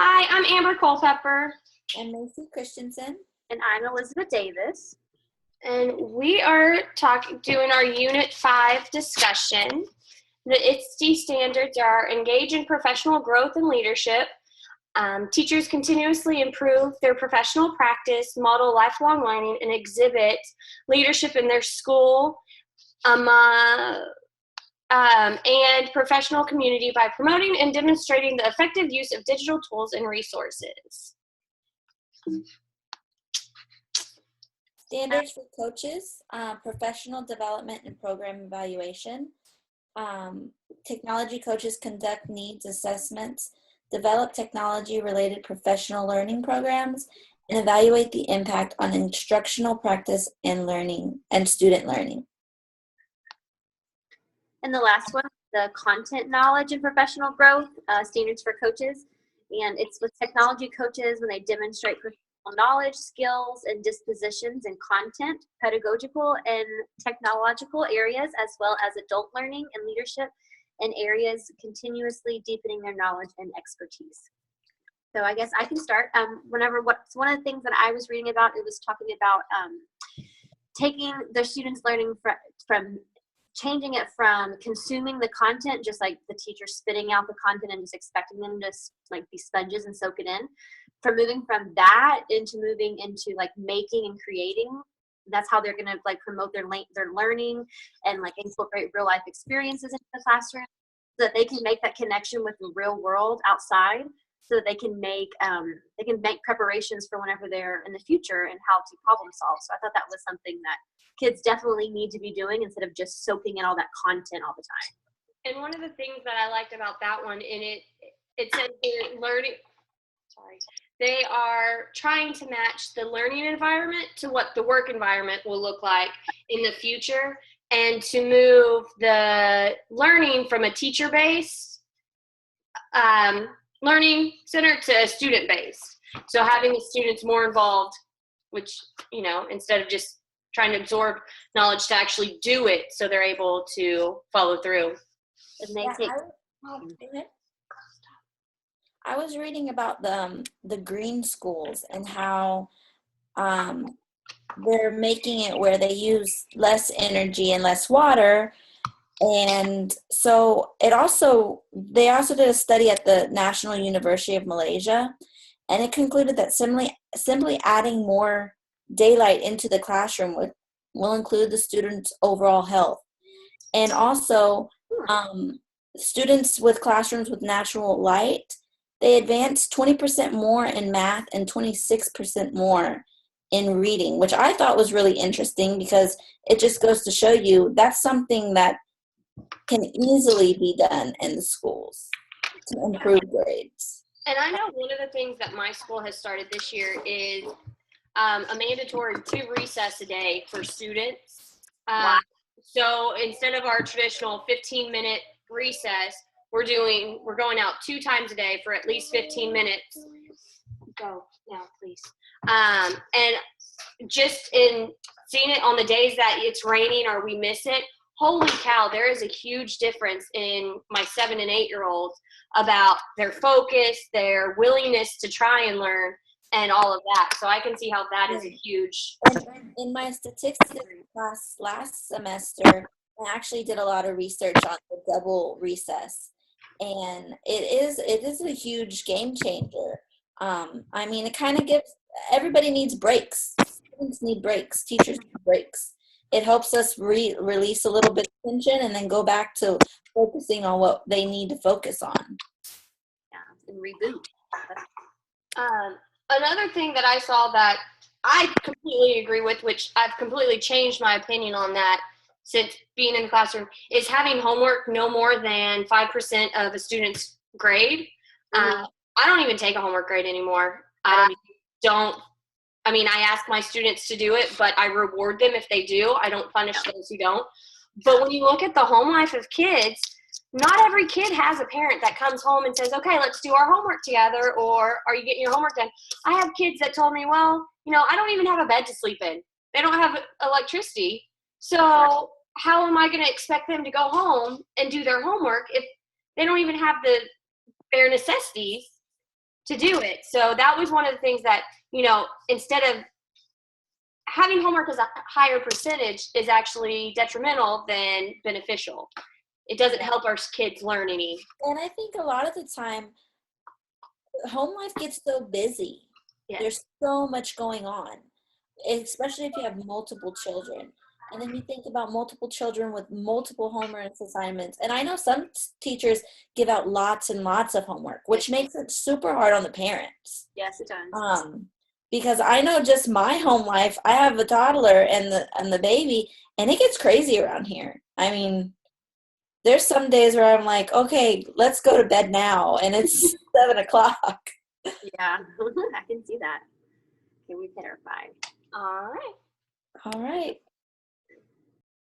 Hi, I'm Amber Culpepper, And Macy Christensen. And I'm Elizabeth Davis. and we are doing our Unit 5 discussion. The ITSD standards are engage in professional growth and leadership. Teachers continuously improve their professional practice, model lifelong learning, and exhibit leadership in their school and professional community by promoting and demonstrating the effective use of digital tools and resources. Standards for coaches, professional development and program evaluation. Technology coaches conduct needs assessments, develop technology-related professional learning programs, and evaluate the impact on instructional practice and learning and student learning. And the last one, the content knowledge and professional growth, standards for coaches. And it's with technology coaches when they demonstrate professional knowledge, skills, and dispositions in content, pedagogical, and technological areas, as well as adult learning and leadership in areas continuously deepening their knowledge and expertise. So I guess I can start. One of the things that I was reading about, it was talking about taking the students' learning from changing it from consuming the content, just like the teacher spitting out the content and just expecting them to like be sponges and soak it in, from moving from that into moving into like making and creating. That's how they're going to like promote their learning and like incorporate real life experiences into the classroom, so that they can make that connection with the real world outside, so that they can make preparations for whenever they're in the future and how to problem solve. So I thought that was something that kids definitely need to be doing instead of just soaking in all that content all the time. And one of the things that I liked about that one, and it said they are trying to match the learning environment to what the work environment will look like in the future, and to move the learning from a teacher-based learning center to a student-based. So having the students more involved, which, instead of just trying to absorb knowledge, to actually do it so they're able to follow through. I was reading about the green schools and how they're making it where they use less energy and less water. And so they also did a study at the National University of Malaysia, and it concluded that simply adding more daylight into the classroom will include the students' overall health. And also, students with classrooms with natural light, they advanced 20% more in math and 26% more in reading, which I thought was really interesting, because it just goes to show you that's something that can easily be done in the schools to improve grades. And I know one of the things that my school has started this year is a mandatory 2 recess a day for students. Wow. So instead of our traditional 15-minute recess, we're going out 2 times a day for at least 15 minutes. Go now, please. And just in seeing it on the days that it's raining or we miss it, holy cow, there is a huge difference in my 7 and 8-year-olds about their focus, their willingness to try and learn, and all of that. So I can see how that is a huge. In my statistics class last semester, I actually did a lot of research on the double recess, and it is a huge game changer. It kind of gives everybody needs breaks. Students need breaks. Teachers need breaks. It helps us release a little bit of tension and then go back to focusing on what they need to focus on. Yeah, and reboot. Another thing that I saw that I completely agree with, which I've completely changed my opinion on that since being in the classroom, is having homework no more than 5% of a student's grade. I don't even take a homework grade anymore. I ask my students to do it, but I reward them if they do. I don't punish those who don't. But when you look at the home life of kids, not every kid has a parent that comes home and says, okay, let's do our homework together, or are you getting your homework done? I have kids that told me, well, I don't even have a bed to sleep in. They don't have electricity. So how am I going to expect them to go home and do their homework if they don't even have the bare necessities to do it. So that was one of the things that, you know, instead of having homework as a higher percentage is actually detrimental than beneficial. It doesn't help our kids learn any. And I think a lot of the time, home life gets so busy. Yes. There's so much going on, especially if you have multiple children. And then you think about multiple children with multiple homework assignments. And I know some teachers give out lots and lots of homework, which makes it super hard on the parents. Yes, it does. Because I know just my home life, I have a toddler and the baby, and it gets crazy around here. I mean, there's some days where I'm like, okay, let's go to bed now, and it's 7:00. Yeah, I can see that. Okay, we've hit our 5. All right. All right.